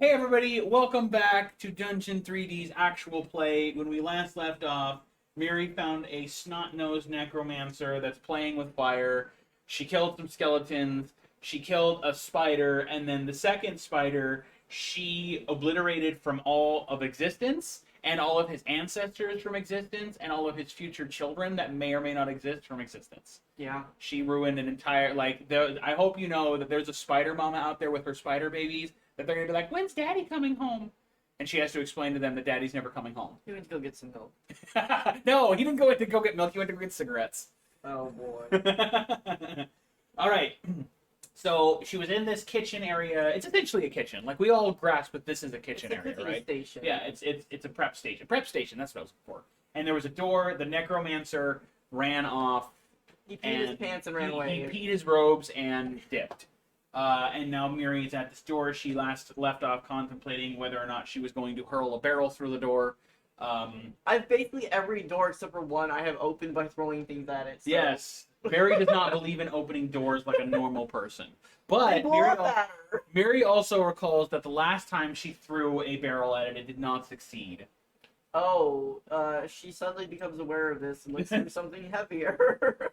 Hey everybody, welcome back to Dungeon 3D's actual play. When we last left off, Miri found a snot-nosed necromancer that's playing with fire. She killed some skeletons, she killed a spider, and then the second spider she obliterated from all of existence, and all of his ancestors from existence, and all of his future children that may or may not exist from existence. Yeah. She ruined an entire, I hope you know that there's a spider mama out there with her spider babies that they're going to be like, when's daddy coming home? And she has to explain to them that daddy's never coming home. He went to go get some milk. No, he didn't go to go get milk. He went to go get cigarettes. Oh, boy. All right. So she was in this kitchen area. It's essentially a kitchen. Like, we all grasp that this is a kitchen area, right? Station. Yeah, it's a prep station. Prep station, that's what I was looking for. And there was a door. The necromancer ran off. He peed his pants and ran away. He peed his robes and dipped. And now Miri is at this door. She last left off contemplating whether or not she was going to hurl a barrel through the door. I've basically every door except for one I have opened by throwing things at it. So. Yes. Miri does not believe in opening doors like a normal person. But Miri also recalls that the last time she threw a barrel at it, it did not succeed. Oh, she suddenly becomes aware of this and looks for something heavier.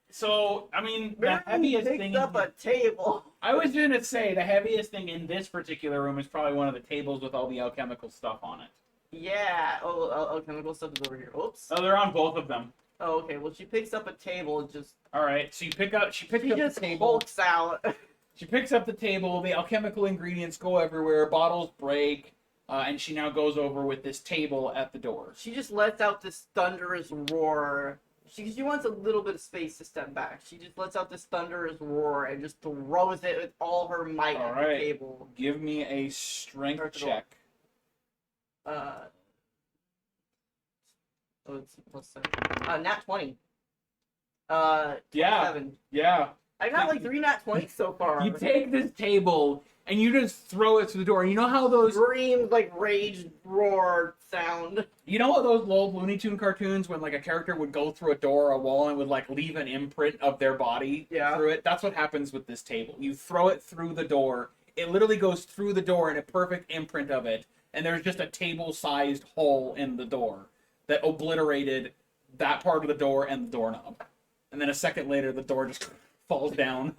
So, I mean, the heaviest thing... picked up a table. I was going to say, the heaviest thing in this particular room is probably one of the tables with all the alchemical stuff on it. Yeah. Oh, alchemical stuff is over here. Oops. Oh, they're on both of them. Oh, okay. Well, she picks up a table and just... Alright, so she picks up the table. Hulks out. She picks up the table, the alchemical ingredients go everywhere, bottles break, and she now goes over with this table at the door. She just lets out this thunderous roar. She wants a little bit of space to step back. She just lets out this thunderous roar and just throws it with all her might at the table. Give me a strength check. It's plus 7. Nat 20. Yeah. 7. Yeah. I got like 3 nat 20s so far. You take this table and you just throw it through the door. You know how those screams like rage roar sound. You know how those old Looney Tune cartoons when like a character would go through a door or a wall and would like leave an imprint of their body through it? That's what happens with this table. You throw it through the door. It literally goes through the door in a perfect imprint of it, and there's just a table-sized hole in the door that obliterated that part of the door and the doorknob. And then a second later, the door just falls down.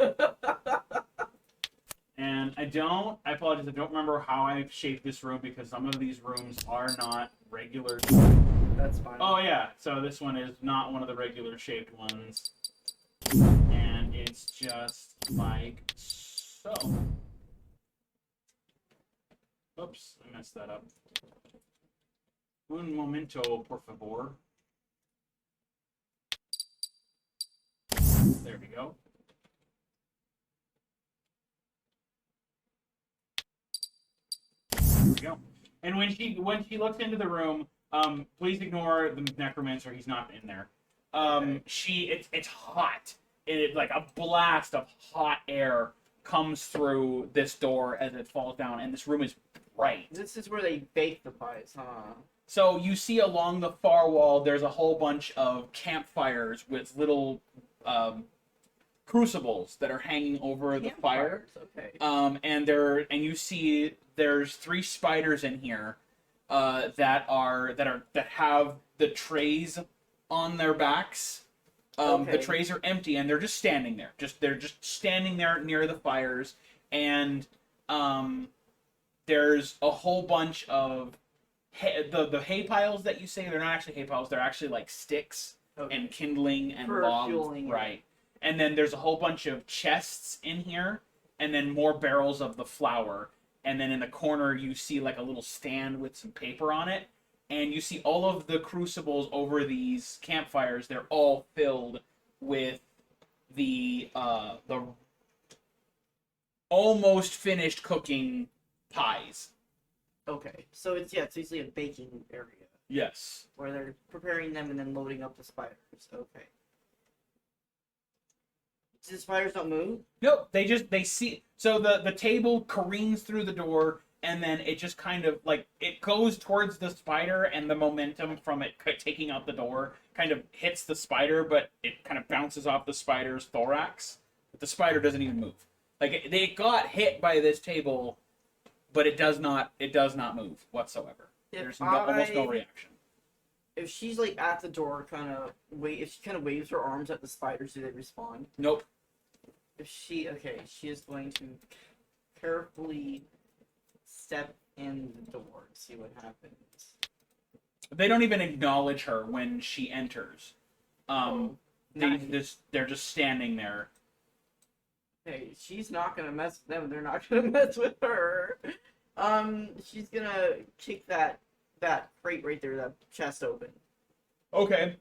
And I apologize, I don't remember how I shaped this room because some of these rooms are not regular. That's fine. Oh yeah, so this one is not one of the regular shaped ones. And it's just like so. Oops, I messed that up. Un momento, por favor. There we go. There we go. And when she looks into the room, please ignore the necromancer. He's not in there. It's hot. It like a blast of hot air comes through this door as it falls down, and this room is bright. This is where they bake the pies, huh? So you see along the far wall, there's a whole bunch of campfires with little crucibles that are hanging over the fire. Okay. And you see there's 3 spiders in here that have the trays on their backs. The trays are empty and they're just standing there. They're just standing there near the fires, and there's a whole bunch of the hay piles that you say. They're not actually hay piles. They're actually like sticks and kindling and logs. Fueling, right. And then there's a whole bunch of chests in here, and then more barrels of the flour. And then in the corner, you see like a little stand with some paper on it. And you see all of the crucibles over these campfires. They're all filled with the almost finished cooking pies. Okay, so it's usually a baking area. Yes. Where they're preparing them and then loading up the spiders. Okay. The spiders don't move? Nope, they see. So the table careens through the door, and then it just kind of like it goes towards the spider, and the momentum from it taking out the door kind of hits the spider, but it kind of bounces off the spider's thorax. But the spider doesn't even move. Like they got hit by this table but it does not move whatsoever. There's almost no reaction. If she's like at the door, if she kind of waves her arms at the spiders, do they respond? Nope. If she is going to carefully step in the door and see what happens. They don't even acknowledge her when she enters. They're just standing there. Hey, she's not gonna mess with them. They're not gonna mess with her. She's gonna kick that crate right there, that chest open. Okay.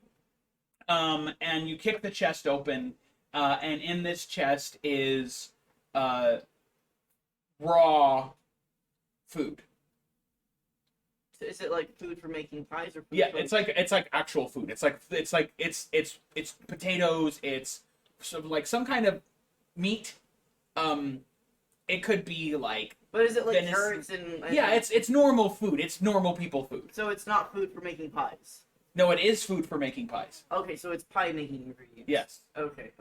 And you kick the chest open, and in this chest is raw food. Is it like food for making pies or food? Yeah, it's like actual food. It's potatoes. It's sort of like some kind of meat. It could be like. But is it like carrots and? Yeah, it's normal food. It's normal people food. So it's not food for making pies. No, it is food for making pies. Okay, so it's pie making ingredients. Yes. Okay.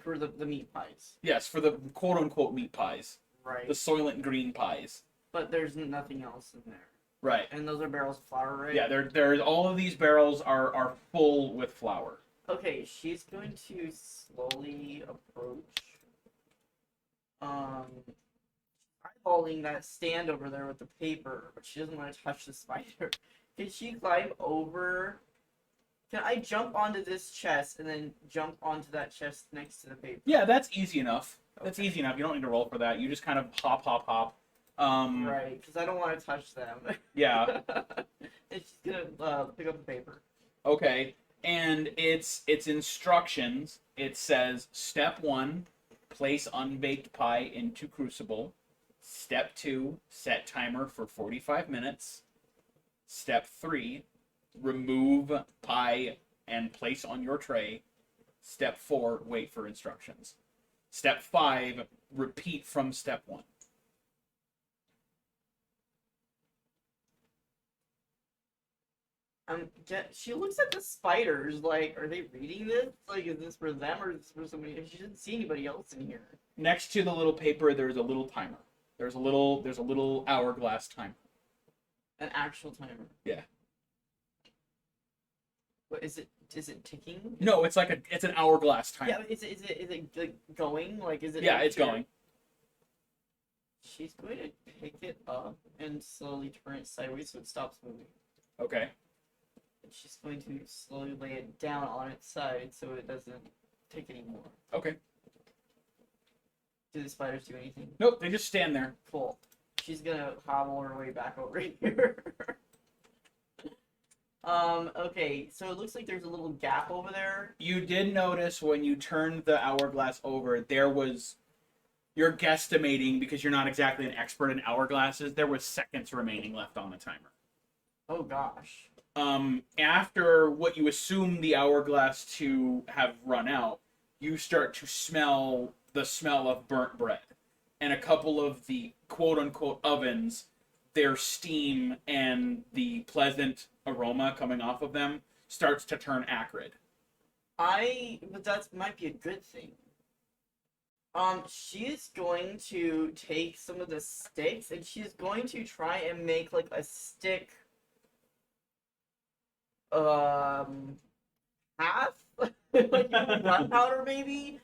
For the meat pies. Yes, for the quote unquote meat pies. Right. The Soylent Green pies. But there's nothing else in there. Right. And those are barrels of flour, right? Yeah, there's all of these barrels are full with flour. Okay, she's going to slowly approach. Eyeballing that stand over there with the paper, but she doesn't want to touch the spider. Can she climb over? Can I jump onto this chest and then jump onto that chest next to the paper? Yeah, that's easy enough. Okay. That's easy enough. You don't need to roll for that. You just kind of hop. Right, because I don't want to touch them. Yeah. And she's gonna pick up the paper. Okay, and it's instructions. It says step 1, place unbaked pie into crucible. Step 2, set timer for 45 minutes. Step 3, remove pie and place on your tray. Step 4, wait for instructions. Step 5, repeat from step 1. She looks at the spiders like, are they reading this? Like, is this for them or is this for somebody? She doesn't see anybody else in here. Next to the little paper, there's a little timer. There's a little hourglass timer. An actual timer. Yeah. What is it? Is it ticking? No, it's an hourglass timer. Yeah, is it like going? Like, is it? Yeah, it's going. She's going to pick it up and slowly turn it sideways so it stops moving. Okay. And she's going to slowly lay it down on its side so it doesn't tick anymore. Okay. Do the spiders do anything? Nope, they just stand there. Cool. She's gonna hobble her way back over here. Okay, so it looks like there's a little gap over there. You did notice when you turned the hourglass over, you're guesstimating, because you're not exactly an expert in hourglasses, there was seconds remaining left on the timer. Oh gosh. After what you assume the hourglass to have run out, you start to smell the smell of burnt bread. And a couple of the quote-unquote ovens, their steam and the pleasant aroma coming off of them starts to turn acrid. But that might be a good thing. She is going to take some of the sticks and she's going to try and make like a stick half like gunpowder maybe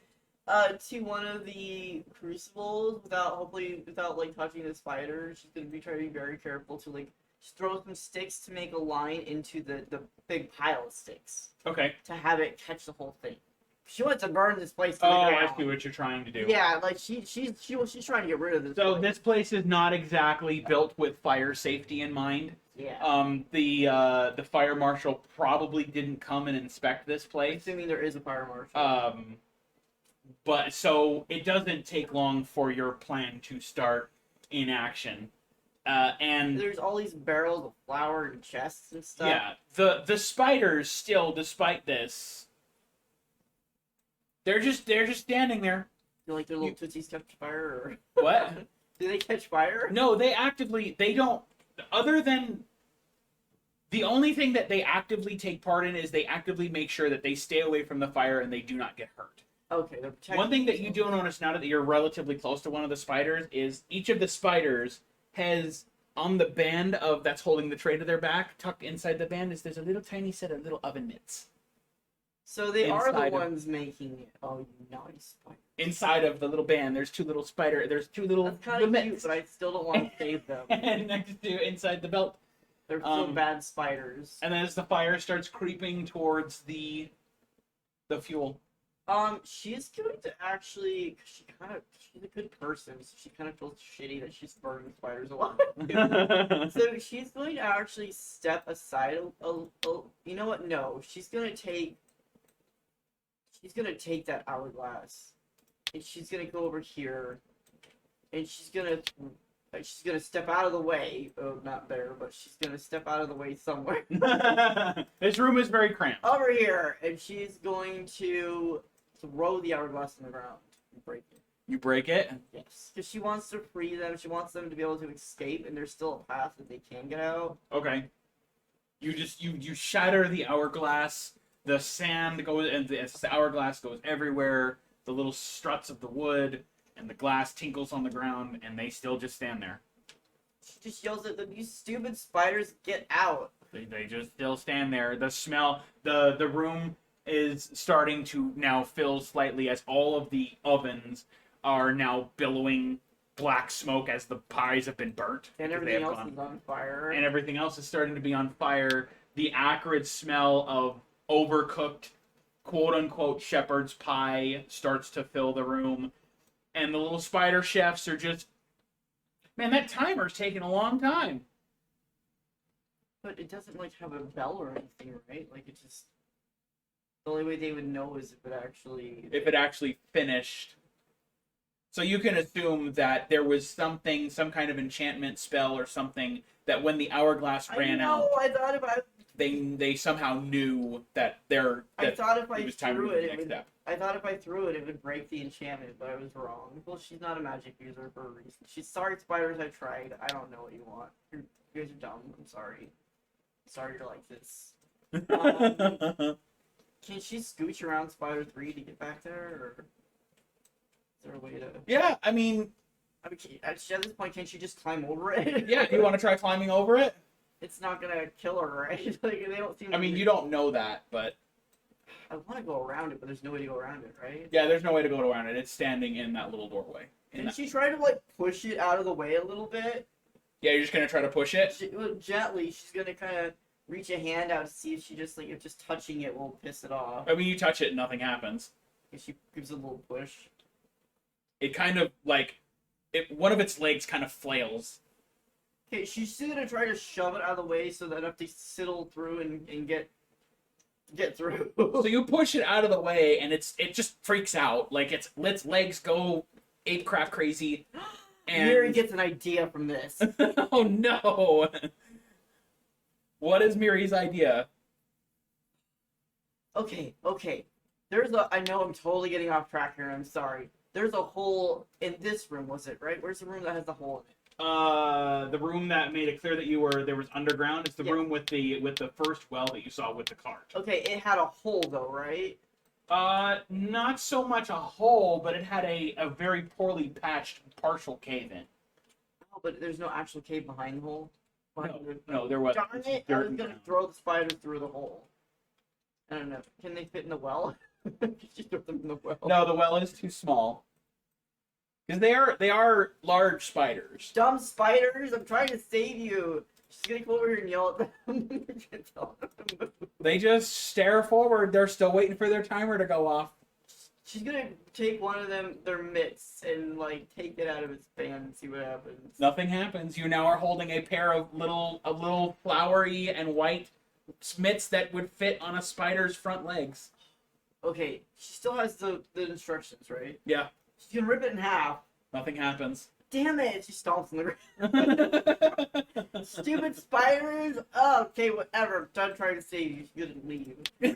to one of the crucibles without like touching the spider. She's gonna be trying to be very careful to like just throw some sticks to make a line into the big pile of sticks. Okay. To have it catch the whole thing. She wants to burn this place to the ground. I see what you're trying to do. Yeah, like she's trying to get rid of this. So place. this place is not exactly built with fire safety in mind. Yeah. The fire marshal probably didn't come and inspect this place. Assuming there is a fire marshal. But so it doesn't take long for your plan to start in action. And there's all these barrels of flour and chests and stuff. Yeah, the spiders still, despite this, they're just standing there. You like their little tootsies catch fire, or what? Do they catch fire? No, they don't. Other than the only thing that they actively take part in is they actively make sure that they stay away from the fire and they do not get hurt. Okay, they're protecting One thing that you themselves. do notice now that you're relatively close to one of the spiders is each of the spiders has on the band of that's holding the tray to their back, tucked inside the band, is there's a little tiny set of little oven mitts. So they are the Inside of- ones making it. Oh, you naughty spider. Inside of the little band, there's two little That's kind of cute, mitts. but I still don't want to save them. And next to inside the belt. They're still bad spiders. And then as the fire starts creeping towards the fuel. She's going to actually, she's a good person, so she kind of feels shitty that she's burning spiders alive. So she's going to actually step aside you know what? No, she's gonna take that hourglass, and she's gonna go over here, and she's gonna step out of the way. Oh, not there, but she's gonna step out of the way somewhere. This room is very cramped. Over here, and she's going to throw the hourglass on the ground and break it. You break it? Yes. Because she wants to free them. She wants them to be able to escape, and there's still a path that they can get out. Okay. You shatter the hourglass. The sand goes, and the hourglass goes everywhere. The little struts of the wood and the glass tinkles on the ground, and they still just stand there. She just yells at them, "You stupid spiders, get out!" They just still stand there. The smell, the room is starting to now fill slightly as all of the ovens are now billowing black smoke as the pies have been burnt. And everything else is on fire. And everything else is starting to be on fire. The acrid smell of overcooked, quote-unquote, shepherd's pie starts to fill the room. And the little spider chefs are just... Man, that timer's taking a long time. But it doesn't, like, have a bell or anything, right? Like, it just... The only way they would know is if it actually finished. So you can assume that there was some kind of enchantment spell or something, that when the hourglass ran out, I thought if they somehow knew that it was time to move to the next step. I thought if I threw it, it would break the enchantment, but I was wrong. Well, she's not a magic user for a reason. She's sorry, spiders, I tried. I don't know what you want. You guys are dumb. I'm sorry. Sorry you're like this. Can she scooch around Spider 3 to get back there, or is there a way to... Yeah, I mean, at this point, can't she just climb over it? Yeah, you want to try climbing over it? It's not gonna kill her, right? Like, they don't seem... I mean, you don't know that, but... I want to go around it, but there's no way to go around it, right? Yeah, there's no way to go around it. It's standing in that little doorway. Can she try to, like, push it out of the way a little bit? Yeah, you're just gonna try to push it? Gently, she's gonna kind of reach a hand out to see if she just, like, if just touching it will piss it off. I mean, you touch it, nothing happens. If she gives it a little push. It kind of, like... one of its legs kind of flails. Okay, she's still gonna try to shove it out of the way so that if they sidle through and get through. So you push it out of the way, and it just freaks out. Like, its legs go ape crap crazy. And... Miri gets an idea from this. Oh no! What is Miri's idea? Okay. I know I'm totally getting off track here, I'm sorry. There's a hole in this room, was it, right? Where's the room that has the hole in it? The room that made it clear that there was underground. It's the room with the first well that you saw with the cart. Okay, it had a hole though, right? Not so much a hole, but it had a very poorly patched partial cave in. Oh, but there's no actual cave behind the hole? No, there wasn't. Darn it, I was gonna throw the spiders through the hole. I don't know. Can they fit in the well? Just throw them in the well. No, the well is too small. Because they are large spiders. Dumb spiders! I'm trying to save you! She's gonna come over here and yell at them. They just stare forward. They're still waiting for their timer to go off. She's gonna take one of their mitts, and, like, take it out of its band and see what happens. Nothing happens. You now are holding a pair of little flowery and white mitts that would fit on a spider's front legs. Okay, she still has the instructions, right? Yeah. She's gonna rip it in half. Nothing happens. Damn it! She stomps on the ground. Stupid spiders! Oh, okay, whatever. I'm done trying to save you. She's gonna leave. She's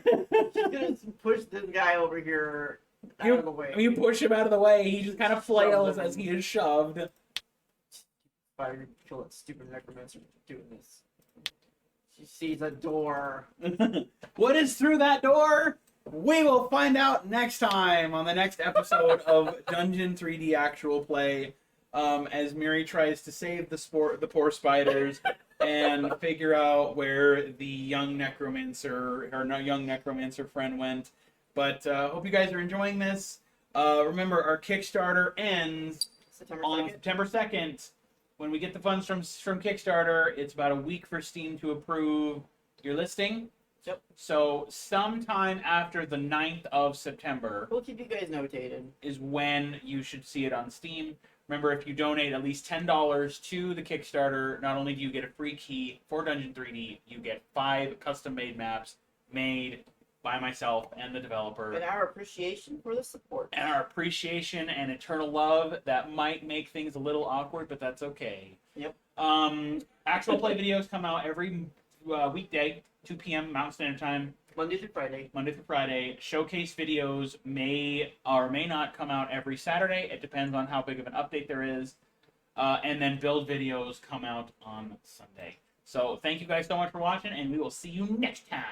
gonna push this guy over here out of the way. You push him out of the way. He just kind of flails as he is shoved. Spider, kill that stupid necromancer for doing this. She sees a door. What is through that door? We will find out next time on the next episode of Dungeon 3D Actual Play, as Miri tries to save the poor spiders and figure out where the young necromancer friend went. But hope you guys are enjoying this. Remember, our Kickstarter ends on September 2nd. When we get the funds from Kickstarter, it's about a week for Steam to approve your listing. Yep. So sometime after the 9th of September, we'll keep you guys notated, is when you should see it on Steam. Remember, if you donate at least $10 to the Kickstarter, not only do you get a free key for Dungeon 3D, you get 5 custom-made maps made by myself and the developer. And our appreciation for the support. And our appreciation and eternal love that might make things a little awkward, but that's okay. Yep. Actual play videos come out every weekday, 2 p.m. Mountain Standard Time. Monday through Friday. Showcase videos may or may not come out every Saturday. It depends on how big of an update there is. And then build videos come out on Sunday. So thank you guys so much for watching, and we will see you next time.